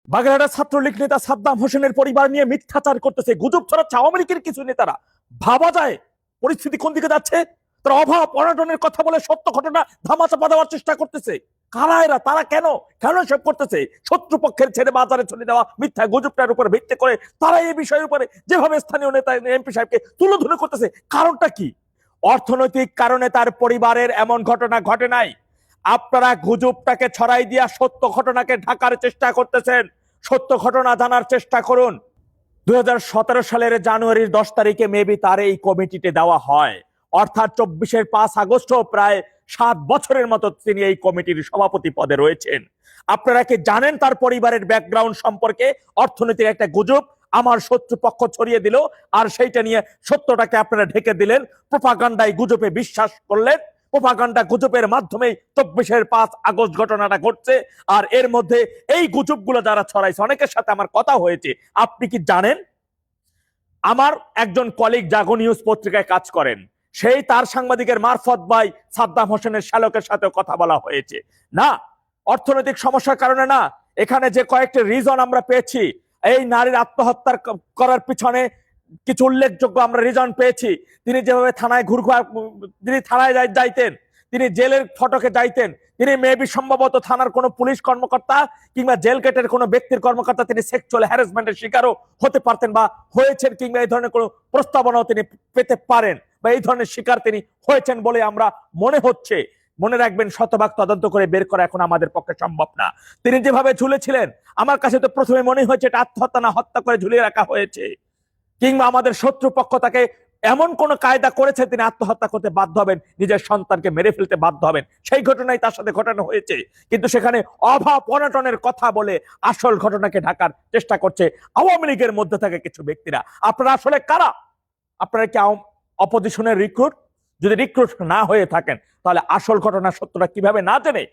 বাগেরহাটের ছাত্রলীগ নেতা সাদ্দাম হোসেনের পরিবার নিয়ে মিথ্যাচার করতেছে, গুজব ছড়াচ্ছে আওয়ামী লীগের কিছু নেতারা। ভাবা যায় পরিস্থিতি কোন দিকে যাচ্ছে। তারা অভাব অনটনের কথা বলে সত্য ঘটনা ধামাচাপা দেওয়ার চেষ্টা করতেছে। কারা এরা? তারা কেন কেন এসব করতেছে? শত্রুপক্ষের ছেড়ে বাজারে চলে দেওয়া মিথ্যা গুজবটার উপর ভিত্তি করে তারা এই বিষয়ের উপরে যেভাবে স্থানীয় নেতা এমপি সাহেবকে তুলোধুলো করতেছে, কারণটা কি? অর্থনৈতিক কারণে তার পরিবারের এমন ঘটনা ঘটে নাই। আপনারা গুজবটাকে ছড়াই দিয়া সত্য ঘটনাকে ঢাকার চেষ্টা করতেছেন। সত্য ঘটনা জানার চেষ্টা করুন। 2017 সালের জানুয়ারির 10 তারিখে মেবি তার এই কমিটিতে দেওয়া হয়, অর্থাৎ 24-এর 5 আগস্ট প্রায় 7 বছরের মতো তিনি এই কমিটির সভাপতি পদে রয়েছেন। আপনারা কি জানেন তার পরিবারের ব্যাকগ্রাউন্ড সম্পর্কে? অর্থনীতির একটা গুজব আমার শত্রুপক্ষ ছড়িয়ে দিল, আর সেইটা নিয়ে সত্যটাকে আপনারা ঢেকে দিলেন। প্রোপাগান্ডায় গুজবে বিশ্বাস করলেন। প্রোপাগান্ডা গুজবের মাধ্যমে 24-এর 5 আগস্ট ঘটনাটা ঘটছে। আর এর মধ্যে এই গুজবগুলো যারা ছড়াইছে, অনেকের সাথে আমার কথা হয়েছে। আপনি কি জানেন, আমার একজন কলিগ জাগো নিউজ পত্রিকায় কাজ করেন, সেই তার সাংবাদিকের মারফত বাই সাদ্দাম হোসেনের শ্যালকের সাথে কথা বলা হয়েছে। না, অর্থনৈতিক সমস্যার কারণে না, এখানে যে কয়েকটি রিজন আমরা পেয়েছি, এই নারীর আত্মহত্যার করার পিছনে কিছু উল্লেখযোগ্য আমরা রিজন পেয়েছি। তিনি যেভাবে থানায় তিনি থানায় যাইতেন, তিনি জেলের ফটকে যাইতেন, তিনি মেবি সম্ভবত থানার কোনো পুলিশ কর্মকর্তা কিংবা জেল গেটের কোনো ব্যক্তির কর্মকর্তা তিনি সেক্সুয়াল হ্যারাসমেন্টের শিকারও হতে পারতেন বা হয়েছেন, কিংবা এই ধরনের কোনো প্রস্তাবনাও তিনি পেতে পারেন, বা এই ধরনের শিকার তিনি হয়েছেন বলে আমরা মনে হচ্ছে। মনে রাখবেন, শতভাগ তদন্ত করে বের করা এখন আমাদের পক্ষে সম্ভব না। তিনি যেভাবে ঝুলেছিলেন, আমার কাছে তো প্রথমে মনে হয়েছে এটা আত্মহত্যা না হত্যা করে ঝুলিয়ে রাখা হয়েছে, কিংবা আমাদের শত্রুপক্ষ তাকে এমন কোন কায়দা করেছে তিনি আত্মহত্যা করতে বাধ্য হবেন, নিজের সন্তানকে মেরে ফেলতে বাধ্য হবেন। সেই ঘটনাই তার সাথে ঘটানো হয়েছে, কিন্তু সেখানে অভাব অনটনের কথা বলে আসল ঘটনাকে ঢাকার চেষ্টা করছে আওয়ামী লীগের মধ্যে থেকে কিছু ব্যক্তিরা। আপনারা আসলে কারা? আপনারা কি অপোজিশনের রিক্রুট? যদি রিক্রুট না হয়ে থাকেন, তাহলে আসল ঘটনা সত্যটা কিভাবে না জেনে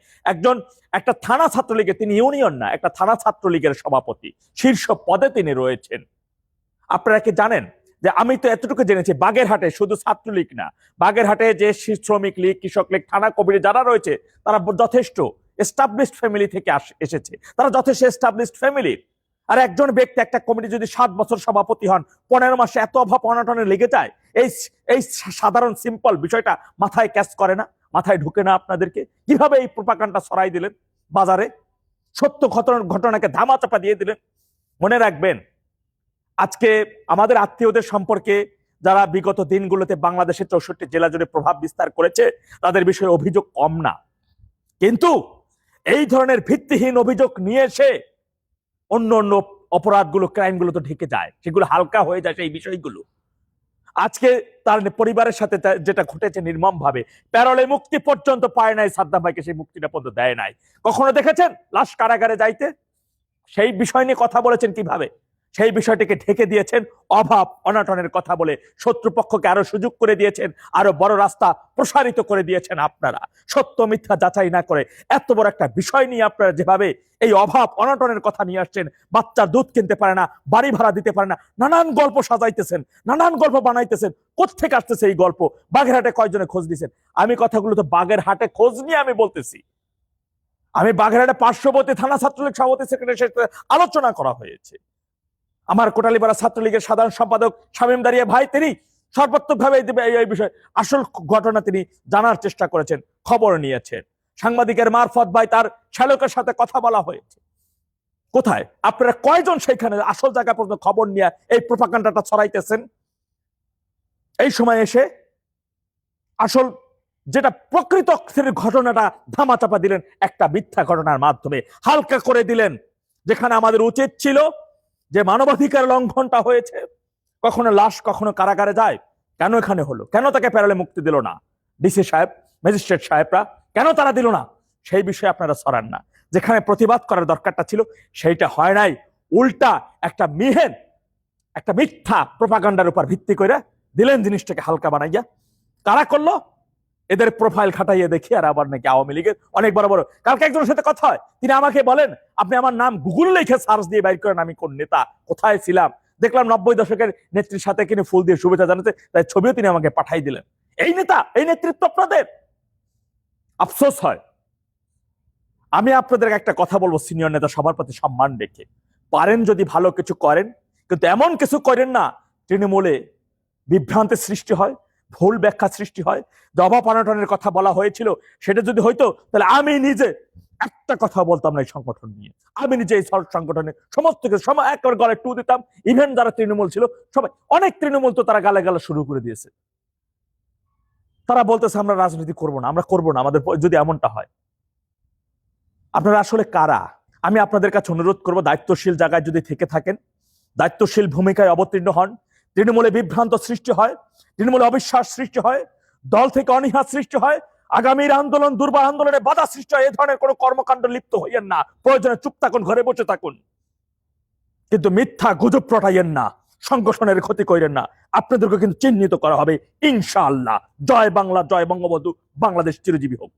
একটা থানা ছাত্রলীগের, তিনি ইউনিয়ন না, একটা থানা ছাত্রলীগের সভাপতি, শীর্ষ পদে তিনি রয়েছেন। আপনারা কি জানেন যে আমি তো এতটুকু জেনেছি, বাগেরহাটে শুধু ছাত্রলীগ না, বাগেরহাটে যে শ্রমিক লীগ, কৃষক লীগ, থানা কমিটি যারা রয়েছে, তারা যথেষ্ট এস্টাবলিশড ফ্যামিলি থেকে এসেছে, তারা যথেষ্ট এস্টাবলিশড ফ্যামিলি। আর একজন ব্যক্তি একটা কমিটি যদি 7 বছর সভাপতি হন, 15 মাসে এত অভাব অনটনে লেগে যায়, এই এই সাধারণ সিম্পল বিষয়টা মাথায় ক্যাচ করে না, মাথায় ঢুকে না আপনাদেরকে? কিভাবে এই প্রোপাগান্ডা ছড়াই দিলেন বাজারে, সত্য ঘটনাকে ধামাচাপা দিয়ে দিলেন? মনে রাখবেন, আজকে আমাদের আত্মীয়দের সম্পর্কে যারা বিগত দিনগুলোতে বাংলাদেশের 64 জেলা জুড়ে প্রভাব বিস্তার করেছে, তাদের বিষয়ে অভিযোগ কম না, কিন্তু এই ধরনের ভিত্তিহীন অভিযোগ নিয়ে এসে অন্য অন্য অপরাধগুলো, ক্রাইমগুলো তো ঢেকে যায়, সেগুলো হালকা হয়ে যায় সেই বিষয়গুলো। আজকে তার পরিবারের সাথে যেটা ঘটেছে নির্মম ভাবে, প্যারোলে মুক্তি পর্যন্ত পায় নাই সাদ্দাম ভাইকে, সেই মুক্তিটা পর্যন্ত দেয় নাই। কখনো দেখেছেন লাশ কারাগারে যাইতে? সেই বিষয় নিয়ে কথা বলেছেন কিভাবে? সেই বিষয়টিকে ঢেকে দিয়েছেন অভাব অনটনের কথা বলে, শত্রুপক্ষকে আরো সুযোগ করে দিয়েছেন, আরো বড় রাস্তা প্রসারিত করে দিয়েছেন। আপনারা সত্য মিথ্যা যাচাই না করে এত বড় একটা বিষয় নিয়ে আপনারা যেভাবে এই অভাব অনটনের কথা নিয়ে আসছেন, বাচ্চার দুধ কিনতে পারে না, বাড়ি ভাড়া দিতে পারে না, নানান গল্প সাজাইতেছেন, নানান গল্প বানাইতেছেন। কোত্থেকে আসতেছে এই গল্প? বাগেরহাটে কয়জনে খোঁজ দিয়েছেন? আমি কথাগুলো তো বাগেরহাটে খোঁজ নিয়ে আমি বলতেছি। আমি বাগেরহাটে পার্শ্ববর্তী থানা ছাত্রলীগ সভাপতি সেক্রেটারির সাথে আলোচনা করা হয়েছে। আমার কোটালীপাড়া ছাত্রলীগের সাধারণ সম্পাদক শামীম দাঁড়িয়ে ভাই, তিনি সর্বাত্মকভাবে এই বিষয়ে আসল ঘটনা তিনি জানার চেষ্টা করেছেন, খবর নিয়েছেন। সাংবাদিকের মারফত ভাই তার শ্যালকের সাথে কথা বলা হয়েছে। কোথায় আপনারা কয়জন সেইখানে আসল জায়গা পর্যন্ত খবর নিয়ে এই প্রোপাগান্ডাটা ছড়াইতেছেন? এই সময় এসে আসল যেটা প্রকৃত ঘটনাটা ধামাচাপা দিলেন একটা মিথ্যা ঘটনার মাধ্যমে, হালকা করে দিলেন। যেখানে আমাদের উচিত ছিল যে মানবাধিকার লঙ্ঘনটা হয়েছে, কখনো লাশ কখনো কারাগারে যায়, কেন এখানে হলো? কেন তাকে প্যারোলে মুক্তি দিল না ডিসি সাহেব, ম্যাজিস্ট্রেট সাহেবরা? কেন তারা দিল না? সেই বিষয়ে আপনারা ছড়ান না। যেখানে প্রতিবাদ করার দরকারটা ছিল সেইটা হয় নাই, উল্টা একটা মিথ্যা প্রোপাগান্ডার উপর ভিত্তি করে দিলেন জিনিসটাকে হালকা বানাইয়া। কারা করলো? এদের প্রোফাইল খাটাইয়ে দেখি আর আবার নাকি আওয়ামী লীগের অনেক বড় বড়। কালকে একজনের সাথে কথা হয়, তিনি আমাকে বলেন, আপনি আমার নাম গুগল লিখে সার্চ দিয়ে বাইর করেন আমি কোন নেতা কোথায় ছিলাম। দেখলাম 90 দশকের নেত্রীর সাথে কিনে ফুল দিয়ে শুভেচ্ছা জানাতে, তাই ছবিও তিনি আমাকে পাঠাই দিলেন। এই নেতা, এই নেতৃত্ব আপনাদের? আফসোস হয়। আমি আপনাদের একটা কথা বলবো, সিনিয়র নেতা সবার প্রতি সম্মান রেখে, পারেন যদি ভালো কিছু করেন, কিন্তু এমন কিছু করেন না তৃণমূলে বিভ্রান্তির সৃষ্টি হয়, ভুল ব্যাখ্যা সৃষ্টি হয়। যে অভাব অনটনের কথা বলা হয়েছিল, সেটা যদি হইতো তাহলে আমি নিজে একটা কথা বলতাম না এই সংগঠন নিয়ে। আমি নিজে এই সংগঠনে সমস্ত কিছু সময় একবার গলায় টু দিতাম। ইভেন যারা তৃণমূল ছিল সবাই, অনেক তৃণমূল তো তারা গালে গালে শুরু করে দিয়েছে। তারা বলতেছে আমরা রাজনীতি করব না, আমরা করব না আমাদের যদি এমনটা হয়। আপনারা আসলে কারা? আমি আপনাদের কাছে অনুরোধ করব, দায়িত্বশীল জায়গায় যদি থেকে থাকেন, দায়িত্বশীল ভূমিকায় অবতীর্ণ হন। তৃণমূলে বিভ্রান্ত সৃষ্টি হয়, তৃণমূলে অবিশ্বাস সৃষ্টি হয়, দল থেকে অনীহা সৃষ্টি হয়, আগামীর আন্দোলন দুর্বার আন্দোলনে বাধা সৃষ্টি হয়, এই ধরনের কোনো কর্মকাণ্ড লিপ্ত হইয়েন না। প্রয়োজনে চুপ থাকুন, ঘরে বসে থাকুন, কিন্তু মিথ্যা গুজব রটাইয়েন না, সংগঠনের ক্ষতি করেন না। আপনাদেরকে কিন্তু চিহ্নিত করা হবে ইনশাআল্লাহ। জয় বাংলা, জয় বঙ্গবন্ধু, বাংলাদেশ চিরজীবী হোক।